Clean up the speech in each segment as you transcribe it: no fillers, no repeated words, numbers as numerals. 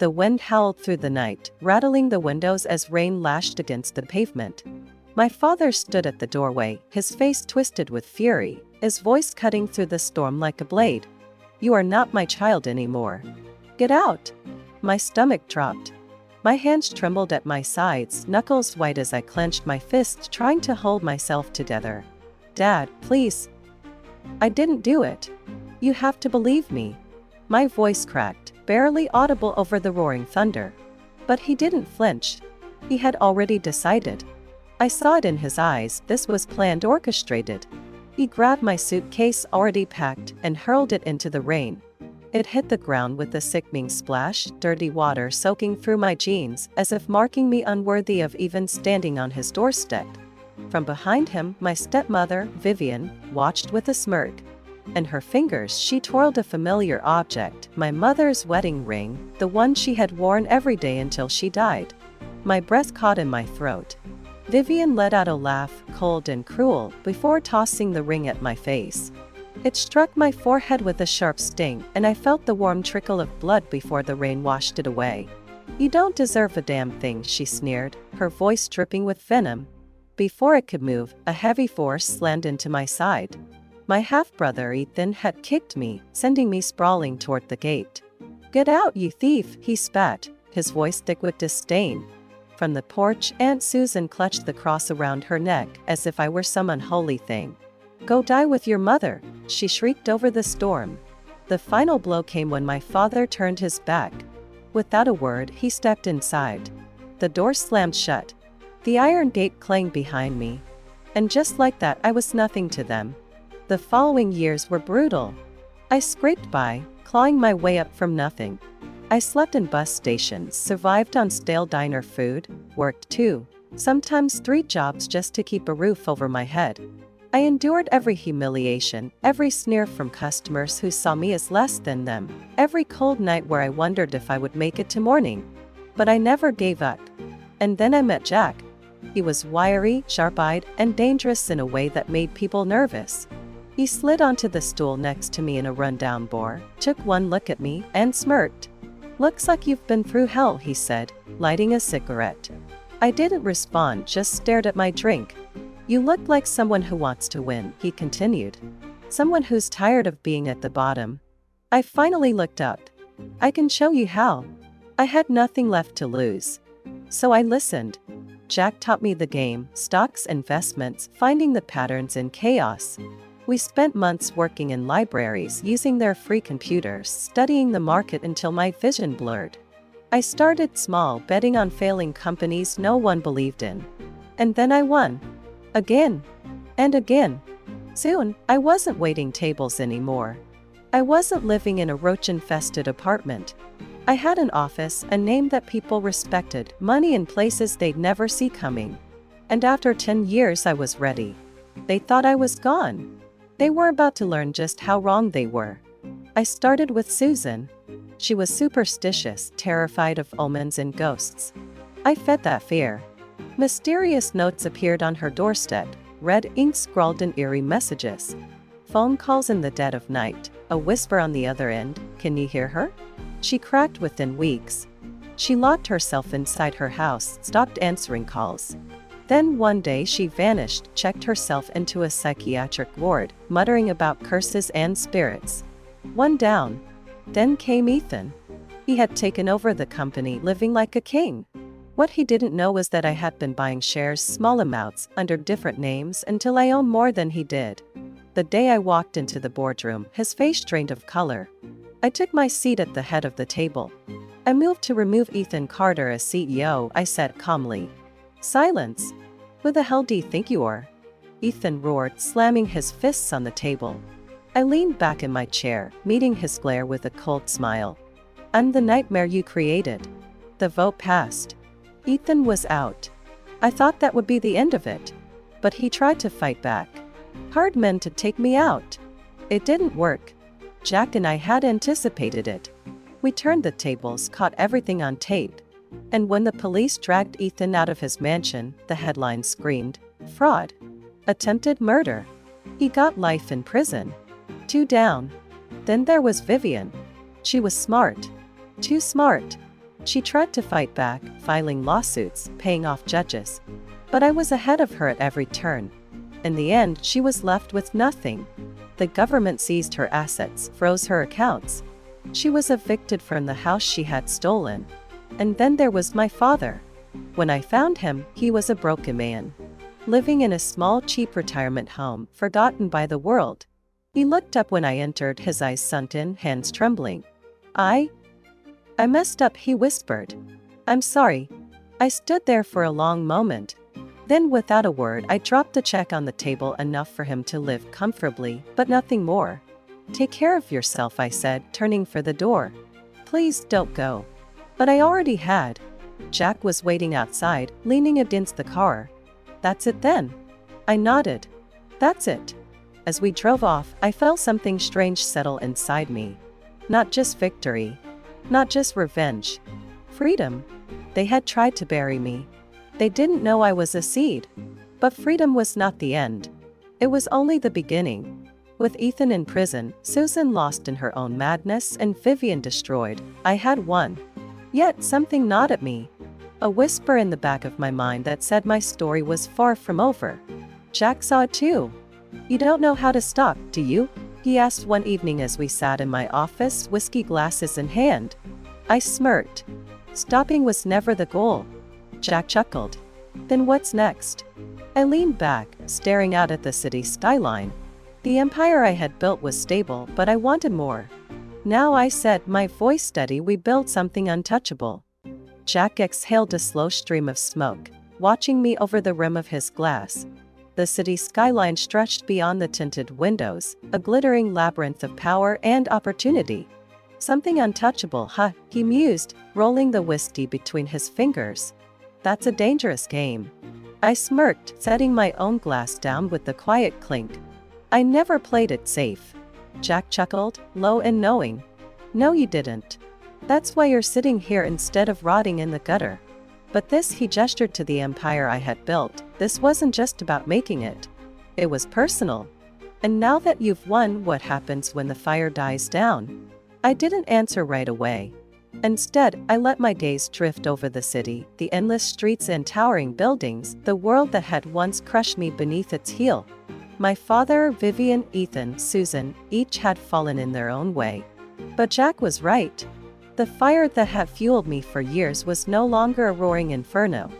The wind howled through the night, rattling the windows as rain lashed against the pavement. My father stood at the doorway, his face twisted with fury, his voice cutting through the storm like a blade. "You are not my child anymore. Get out!" My stomach dropped. My hands trembled at my sides, knuckles white as I clenched my fists, trying to hold myself together. "Dad, please. I didn't do it. You have to believe me." My voice cracked, barely audible over the roaring thunder. But he didn't flinch. He had already decided. I saw it in his eyes. This was planned, orchestrated. He grabbed my suitcase already packed and hurled it into the rain. It hit the ground with a sickening splash, dirty water soaking through my jeans, as if marking me unworthy of even standing on his doorstep. From behind him, my stepmother, Vivian, watched with a smirk. In her fingers she twirled a familiar object, my mother's wedding ring, the one she had worn every day until she died. My breath caught in my throat. Vivian let out a laugh, cold and cruel, before tossing the ring at my face. It struck my forehead with a sharp sting, and I felt the warm trickle of blood before the rain washed it away. "You don't deserve a damn thing," she sneered, her voice dripping with venom. Before it could move, a heavy force slammed into my side. My half-brother Ethan had kicked me, sending me sprawling toward the gate. "Get out, you thief," he spat, his voice thick with disdain. From the porch, Aunt Susan clutched the cross around her neck as if I were some unholy thing. "Go die with your mother," she shrieked over the storm. The final blow came when my father turned his back. Without a word, he stepped inside. The door slammed shut. The iron gate clanged behind me. And just like that, I was nothing to them. The following years were brutal. I scraped by, clawing my way up from nothing. I slept in bus stations, survived on stale diner food, worked 2, sometimes 3 jobs just to keep a roof over my head. I endured every humiliation, every sneer from customers who saw me as less than them, every cold night where I wondered if I would make it to morning. But I never gave up. And then I met Jack. He was wiry, sharp-eyed, and dangerous in a way that made people nervous. He slid onto the stool next to me in a rundown bar, took one look at me, and smirked. "Looks like you've been through hell," he said, lighting a cigarette. I didn't respond, just stared at my drink. "You look like someone who wants to win," he continued. "Someone who's tired of being at the bottom." I finally looked up. "I can show you how." I had nothing left to lose. So I listened. Jack taught me the game, stocks, investments, finding the patterns in chaos. We spent months working in libraries using their free computers, studying the market until my vision blurred. I started small, betting on failing companies no one believed in. And then I won. Again. And again. Soon, I wasn't waiting tables anymore. I wasn't living in a roach-infested apartment. I had an office, a name that people respected, money in places they'd never see coming. And after 10 years I was ready. They thought I was gone. They were about to learn just how wrong they were. I started with Susan. She was superstitious, terrified of omens and ghosts. I fed that fear. Mysterious notes appeared on her doorstep, red ink scrawled in eerie messages. Phone calls in the dead of night, a whisper on the other end, "Can you hear her?" She cracked within weeks. She locked herself inside her house, stopped answering calls. Then one day she vanished, checked herself into a psychiatric ward, muttering about curses and spirits. One down. Then came Ethan. He had taken over the company, living like a king. What he didn't know was that I had been buying shares, small amounts, under different names until I owned more than he did. The day I walked into the boardroom, his face drained of color. I took my seat at the head of the table. "I moved to remove Ethan Carter as CEO," I said calmly. Silence. "Who the hell do you think you are?" Ethan roared, slamming his fists on the table. I leaned back in my chair, meeting his glare with a cold smile. "I'm the nightmare you created." The vote passed. Ethan was out. I thought that would be the end of it. But he tried to fight back. Hard men to take me out. It didn't work. Jack and I had anticipated it. We turned the tables, caught everything on tape. And when the police dragged Ethan out of his mansion, the headlines screamed, "Fraud. Attempted murder." He got life in prison. 2 down. Then there was Vivian. She was smart. Too smart. She tried to fight back, filing lawsuits, paying off judges. But I was ahead of her at every turn. In the end, she was left with nothing. The government seized her assets, froze her accounts. She was evicted from the house she had stolen. And then there was my father. When I found him, he was a broken man, living in a small, cheap retirement home, forgotten by the world. He looked up when I entered, his eyes sunken, hands trembling. I messed up, he whispered. I'm sorry. I stood there for a long moment. Then without a word, I dropped the check on the table, enough for him to live comfortably, but nothing more. Take care of yourself, I said, turning for the door. Please don't go. But I already had. Jack was waiting outside, leaning against the car. That's it then? I nodded. That's it. As we drove off, I felt something strange settle inside me. Not just victory. Not just revenge. Freedom. They had tried to bury me. They didn't know I was a seed. But freedom was not the end. It was only the beginning. With Ethan in prison, Susan lost in her own madness, and Vivian destroyed, I had won. Yet something gnawed at me. A whisper in the back of my mind that said my story was far from over. Jack saw it too. You don't know how to stop, do you? He asked one evening as we sat in my office, whiskey glasses in hand. I smirked. Stopping was never the goal. Jack chuckled. Then what's next? I leaned back, staring out at the city skyline. The empire I had built was stable, but I wanted more. Now, I said, my voice steady, we built something untouchable. Jack exhaled a slow stream of smoke, watching me over the rim of his glass. The city skyline stretched beyond the tinted windows, a glittering labyrinth of power and opportunity. Something untouchable, huh? He mused, rolling the whiskey between his fingers. That's a dangerous game. I smirked, setting my own glass down with the quiet clink. I never played it safe. Jack chuckled, low and knowing. No, you didn't. That's why you're sitting here instead of rotting in the gutter. But this, he gestured to the empire I had built, this wasn't just about making it. It was personal. And now that you've won, what happens when the fire dies down? I didn't answer right away. Instead, I let my gaze drift over the city, the endless streets and towering buildings, the world that had once crushed me beneath its heel. My father, Vivian, Ethan, Susan, each had fallen in their own way. But Jack was right. The fire that had fueled me for years was no longer a roaring inferno.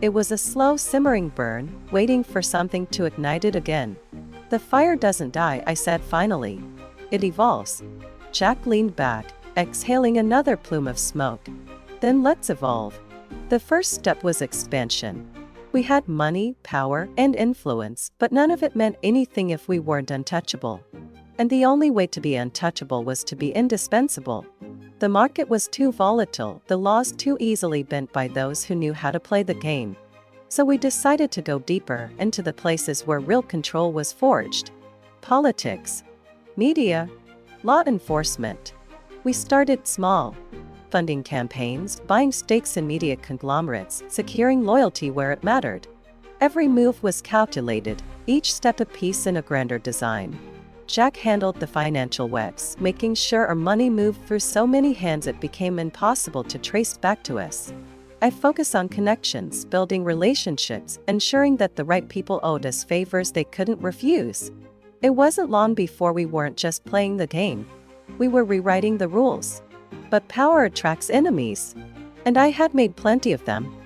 It was a slow, simmering burn, waiting for something to ignite it again. The fire doesn't die, I said finally. It evolves. Jack leaned back, exhaling another plume of smoke. Then let's evolve. The first step was expansion. We had money, power, and influence, but none of it meant anything if we weren't untouchable. And the only way to be untouchable was to be indispensable. The market was too volatile, the laws too easily bent by those who knew how to play the game. So we decided to go deeper into the places where real control was forged. Politics, media, law enforcement. We started small. Funding campaigns, buying stakes in media conglomerates, securing loyalty where it mattered. Every move was calculated, each step a piece in a grander design. Jack handled the financial webs, making sure our money moved through so many hands it became impossible to trace back to us. I focused on connections, building relationships, ensuring that the right people owed us favors they couldn't refuse. It wasn't long before we weren't just playing the game. We were rewriting the rules. But power attracts enemies. And I had made plenty of them.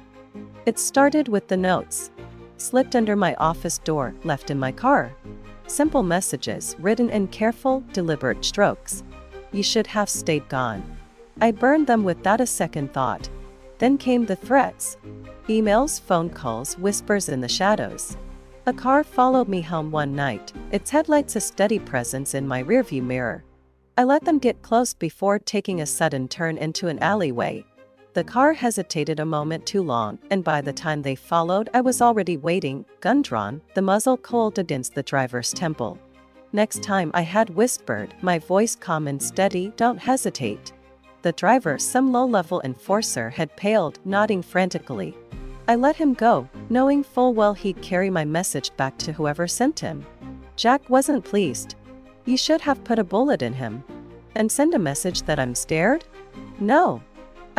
It started with the notes. Slipped under my office door, left in my car. Simple messages, written in careful, deliberate strokes. You should have stayed gone. I burned them without a second thought. Then came the threats. Emails, phone calls, whispers in the shadows. A car followed me home one night, its headlights a steady presence in my rearview mirror. I let them get close before taking a sudden turn into an alleyway. The car hesitated a moment too long, and by the time they followed, I was already waiting, gun drawn, the muzzle cold against the driver's temple. Next time, I had whispered, my voice calm and steady, don't hesitate. The driver, some low-level enforcer, had paled, nodding frantically. I let him go, knowing full well he'd carry my message back to whoever sent him. Jack wasn't pleased. You should have put a bullet in him. And send a message that I'm scared? No.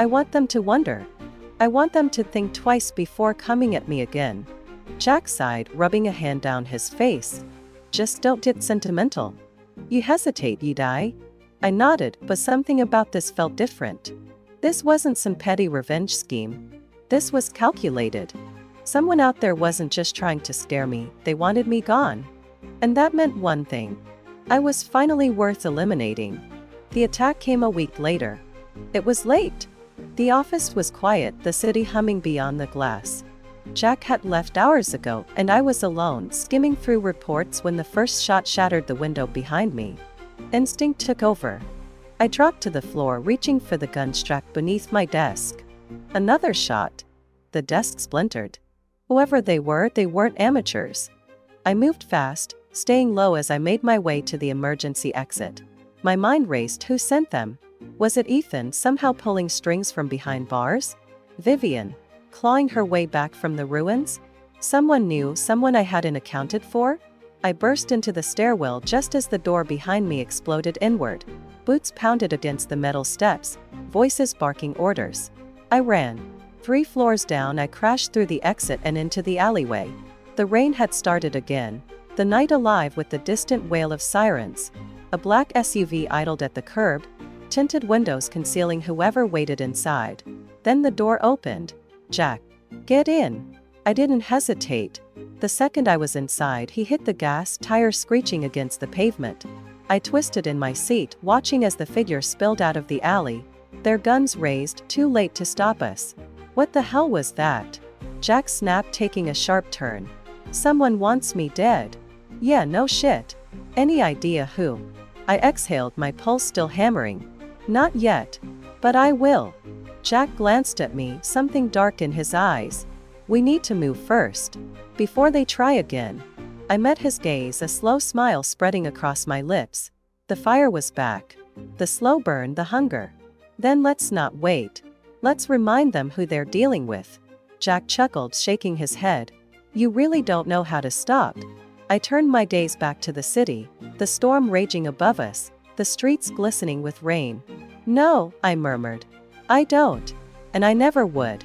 I want them to wonder. I want them to think twice before coming at me again. Jack sighed, rubbing a hand down his face. Just don't get sentimental. You hesitate, you die? I nodded, but something about this felt different. This wasn't some petty revenge scheme. This was calculated. Someone out there wasn't just trying to scare me, they wanted me gone. And that meant one thing. I was finally worth eliminating. The attack came a week later. It was late. The office was quiet, the city humming beyond the glass. Jack had left hours ago, and I was alone, skimming through reports when the first shot shattered the window behind me. Instinct took over. I dropped to the floor, reaching for the gun strapped beneath my desk. Another shot. The desk splintered. Whoever they weren't amateurs. I moved fast, staying low as I made my way to the emergency exit. My mind raced. Who sent them? Was it Ethan, somehow pulling strings from behind bars? Vivian, clawing her way back from the ruins? Someone new, someone I hadn't accounted for? I burst into the stairwell just as the door behind me exploded inward. Boots pounded against the metal steps, voices barking orders. I ran. 3 floors down, I crashed through the exit and into the alleyway. The rain had started again, the night alive with the distant wail of sirens. A black SUV idled at the curb, tinted windows concealing whoever waited inside. Then the door opened. Jack, get in. I didn't hesitate. The second I was inside, he hit the gas, tires screeching against the pavement. I twisted in my seat, watching as the figure spilled out of the alley, their guns raised, too late to stop us. What the hell was that? Jack snapped, taking a sharp turn. Someone wants me dead. Yeah, no shit. Any idea who? I exhaled, my pulse still hammering. Not yet. But I will. Jack glanced at me, something dark in his eyes. We need to move first. Before they try again. I met his gaze, a slow smile spreading across my lips. The fire was back. The slow burn, the hunger. Then let's not wait. Let's remind them who they're dealing with. Jack chuckled, shaking his head. You really don't know how to stop. I turned my gaze back to the city, the storm raging above us, the streets glistening with rain. No, I murmured. I don't. And I never would.